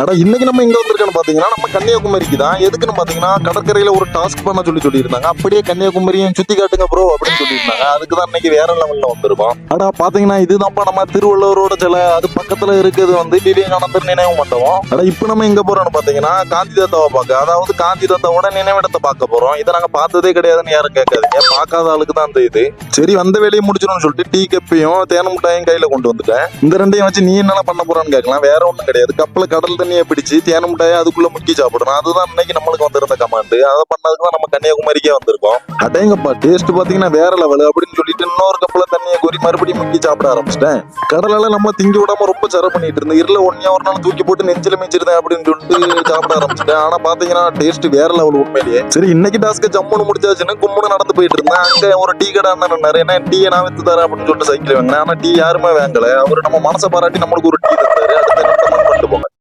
ஆனா இன்னைக்கு நம்ம எங்க வந்திருக்கோம்னு பாத்தீங்கன்னா நம்ம கன்னியாகுமரிக்கு தான். எதுக்குன்னு பாத்தீங்கன்னா கடற்கரையில ஒரு டாஸ்க் பண்ண சொல்லியிருந்தாங்க. அப்படியே கன்னியாகுமரியும் சுத்தி காட்டுங்க ப்ரோ அப்படின்னு சொல்லியிருந்தாங்க. அதுக்கு தான் இன்னைக்கு வேற லெவல்ல வந்திருக்கோம். ஆனா பாத்தீங்கன்னா இதுதான்ப்பா நம்ம திருவள்ளுவரோட சிலை. அது பக்கத்துல இருக்கிறது வந்து விவேகானந்தர் நினைவு மண்டபம். ஆனா இப்ப நம்ம எங்க போறோம்னு பாத்தீங்கன்னா காந்தி தாத்தாவை பார்க்க, அதாவது காந்தி தாத்தாவோட நினைவிடத்தை பார்க்க போறோம். இதை நாங்க பார்த்ததே கிடையாதுன்னு யாரும் கேட்காதீங்க. பார்க்காத ஆளுக்கு தான் அந்த இது. சரி வந்த வேலையை முடிச்சிடும்னு சொல்லிட்டு டீ கப்பையும் தேன் மிட்டாயும் கையில கொண்டு வந்துட்டேன். இந்த ரெண்டையும் வச்சு நீ என்ன பண்ண போறான்னு கேட்கலாம். வேற ஒண்ணும் கிடையாது. கப்பல கடல் தண்ணியை பிடிச்சு தேன் மிட்டாயை அதுக்குள்ள முக்கி சாப்பிடணும். அதுதான் இன்னைக்கு நம்மளுக்கு வந்திருந்த கமாண்டு. அதை பண்ணதுக்கு தான் நம்ம கன்னியாகுமரிக்கே வந்திருக்கோம். அடேங்கப்பா டேஸ்ட் பாத்தீங்கன்னா வேற லெவல் அப்படின்னு சொல்லிட்டு இன்னொரு கப்பல தண்ணியை கோரி மறுபடியும் முக்கி சாப்பிட ஆரம்பிச்சிட்டேன். கடலால நம்ம திங்கி விடாம ரொம்ப சர பண்ணிட்டு இருந்தேன். இருல ஒன்னே ஒரு நாள் தூக்கி போட்டு நெஞ்சில மிச்சிருந்தேன் அப்படின்னு சொல்லிட்டு சாப்பிட ஆரம்பிச்சிட்டேன். ஆனா பாத்தீங்கன்னா டேஸ்ட் வேற லெவல் உண்மையிலேயே. சரி இன்னைக்கு டாஸ்க்கு ஜம்முன்னு முடிச்சாச்சுன்னு கும்முன்னு நடந்து போயிட்டு இருந்தேன். அங்க ஒரு டீ கடை அண்ணன் நிறைய டீயை நான் வித்து தரேன் அப்படின்னு சொல்லிட்டு சைக்கிள் வாங்கினேன். ஆனா டீ யாருமே வாங்கல. அவரு நம்ம மனசை பாராட்டி நம்மளுக்கு ஒரு டீ தந்தாரு. அடுத்த 2 மணி மட்டும் போங்க.